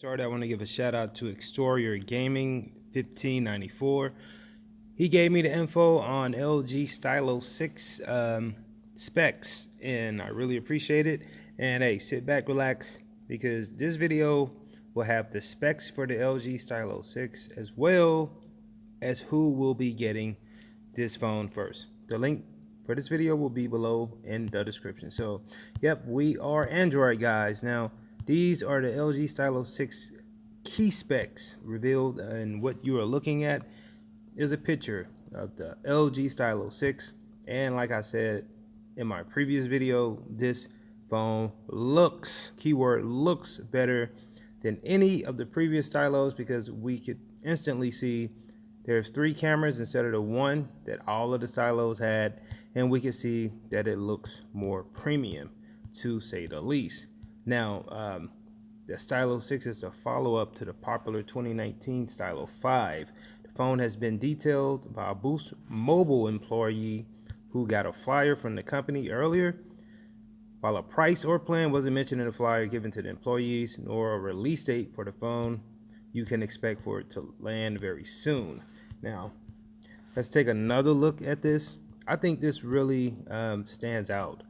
Started, I want to give a shout out to Exterior Gaming 1594. He gave me the info on LG Stylo 6 specs, and I really appreciate it. And hey, sit back, relax, because this video will have the specs for the LG Stylo 6 as well as who will be getting this phone first. The link for this video will be below in the description. So, yep, we are Android guys. Now, these are the LG Stylo 6 key specs revealed, and what you are looking at is a picture of the LG Stylo 6. And like I said in my previous video, this phone looks, keyword looks, better than any of the previous stylos, because we could instantly see there's 3 cameras instead of the 1 that all of the stylos had, and we can see that it looks more premium, to say the least. Now, the Stylo 6 is a follow-up to the popular 2019 Stylo 5. The phone has been detailed by a Boost Mobile employee who got a flyer from the company earlier. While a price or plan wasn't mentioned in the flyer given to the employees, nor a release date for the phone, you can expect for it to land very soon. Now, let's take another look at this. I think this really stands out.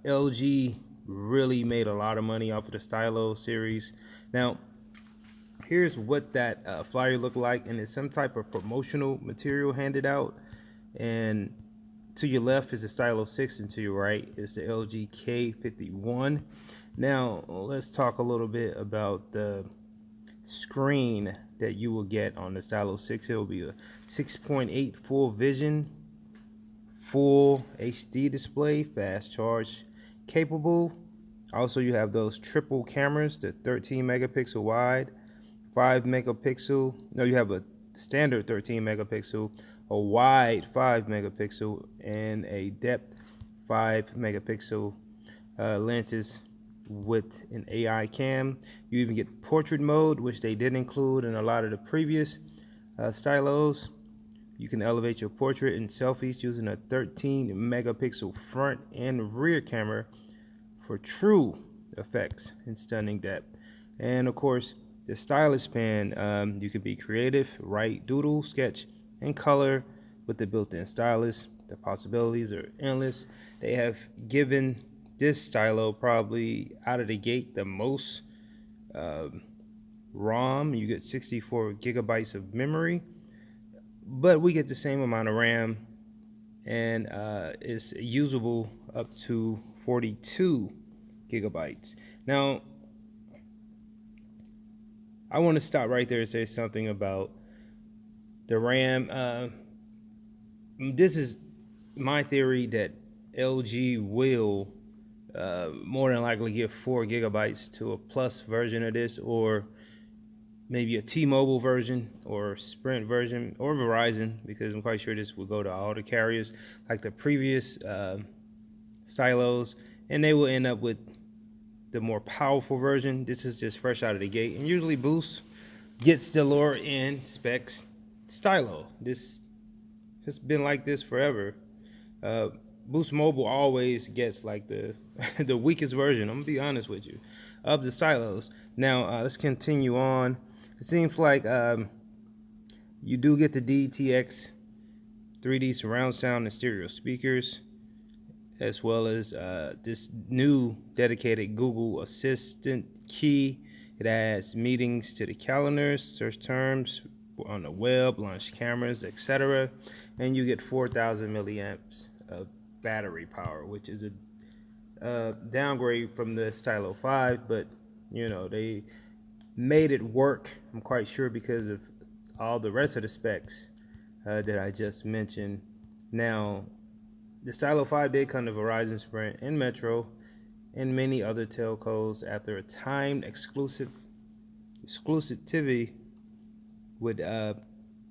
LG really made a lot of money off of the Stylo series. Now, here's what that flyer looked like, and it's some type of promotional material handed out. And to your left is the Stylo 6, and to your right is the LG K51. Now, let's talk a little bit about the screen that you will get on the Stylo 6. It will be a 6.8 full vision, full HD display, fast charge capable. Also, you have those triple cameras, the 13 megapixel wide, 5 megapixel. No, you have a standard 13 megapixel, a wide 5 megapixel, and a depth 5 megapixel lenses with an AI cam. You even get portrait mode, which they did include in a lot of the previous stylos. You can elevate your portrait and selfies using a 13 megapixel front and rear camera for true effects and stunning depth. And of course, the stylus pen, you can be creative, write, doodle, sketch, and color with the built-in stylus. The possibilities are endless. They have given this stylo probably out of the gate the most ROM. You get 64 gigabytes of memory, but we get the same amount of RAM, and it's usable up to 42 gigabytes. Now, I want to stop right there and say something about the RAM. This is my theory that LG will more than likely give 4 gigabytes to a plus version of this, or maybe a T-Mobile version or Sprint version or Verizon, because I'm quite sure this will go to all the carriers like the previous stylos, and they will end up with the more powerful version. This is just fresh out of the gate, and usually Boost gets the lower end specs stylo. This has been like this forever. Boost Mobile always gets like the the weakest version, I'm gonna be honest with you, of the stylos. Now, let's continue on. It seems like you do get the DTX 3D surround sound and stereo speakers, as well as this new dedicated Google Assistant key. It adds meetings to the calendars, search terms on the web, launch cameras, etc. And you get 4,000 milliamps of battery power, which is a downgrade from the Stylo 5, but you know, they made it work, I'm quite sure, because of all the rest of the specs that I just mentioned. Now, the Stylo 5 did come to Verizon, Sprint, and Metro, and many other telcos after a timed exclusivity with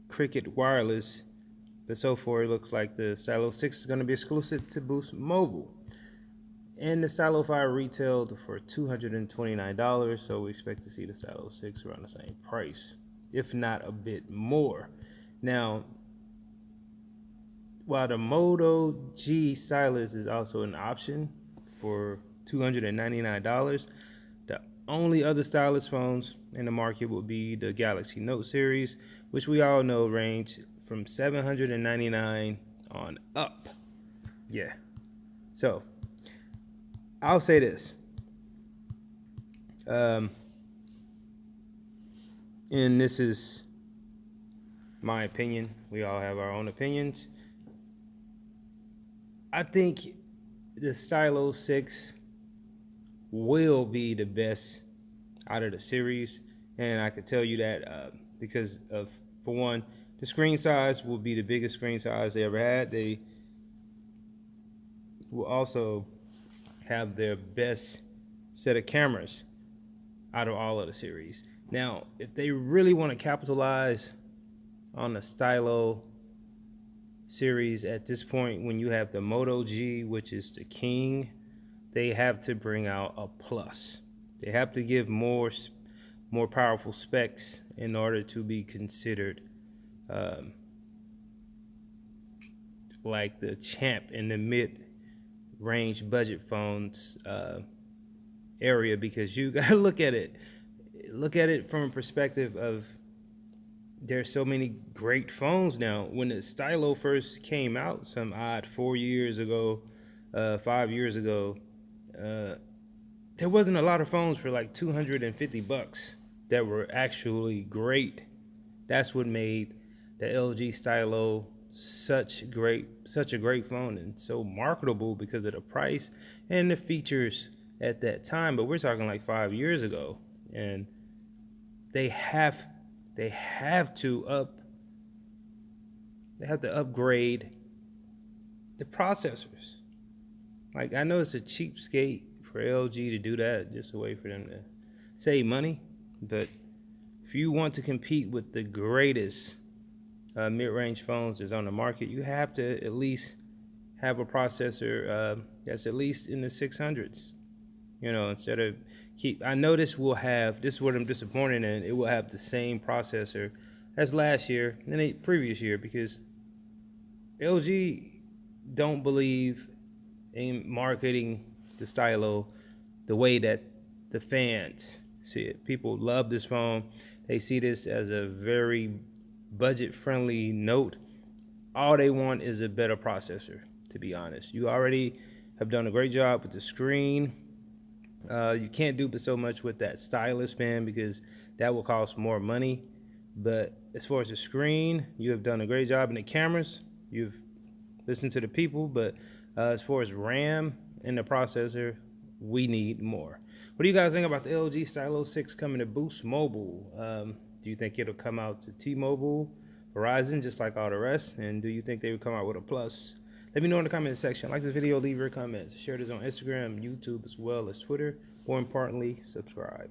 Cricket Wireless. But so far, it looks like the Stylo 6 is going to be exclusive to Boost Mobile. And the Stylo 5 retailed for $229, so we expect to see the Stylo 6 around the same price, if not a bit more. Now, while the Moto G stylus is also an option for $299, the only other stylus phones in the market would be the Galaxy Note series, which we all know range from 799 on up. Yeah. So I'll say this. Um, and this is my opinion. We all have our own opinions. I think the Stylo 6 will be the best out of the series, and I could tell you that because of, for one, the screen size will be the biggest screen size they ever had. They will also have their best set of cameras out of all of the series. Now, if they really want to capitalize on the Stylo series at this point, when you have the Moto G, which is the king, they have to bring out a plus. They have to give more powerful specs in order to be considered um, like the champ in the mid-range budget phones area, because you gotta look at it from a perspective of there's so many great phones now. When the Stylo first came out, some odd 4 years ago, 5 years ago, uh, there wasn't a lot of phones for like $250 that were actually great. That's what made the LG Stylo such a great phone and so marketable, because of the price and the features at that time. But we're talking like 5 years ago, and they have they have to upgrade the processors. Like, I know it's a cheapskate for LG to do that, just a way for them to save money, but if you want to compete with the greatest mid-range phones that's on the market, you have to at least have a processor that's at least in the 600s. Instead of I know this is what I'm disappointed in. It will have the same processor as last year and the previous year, because LG don't believe in marketing the Stylo the way that the fans see it. People love this phone. They see this as a very budget-friendly Note. All they want is a better processor, to be honest. You already have done a great job with the screen. You can't do so much with that stylus pen, because that will cost more money. But as far as the screen, you have done a great job. In the cameras, you've listened to the people. But as far as RAM and the processor, we need more. What do you guys think about the LG Stylo 6 coming to Boost Mobile? Do you think it'll come out to T-Mobile, Verizon, just like all the rest? And do you think they would come out with a plus? Let me know in the comment section. Like this video, leave your comments. Share this on Instagram, YouTube, as well as Twitter. More importantly, subscribe.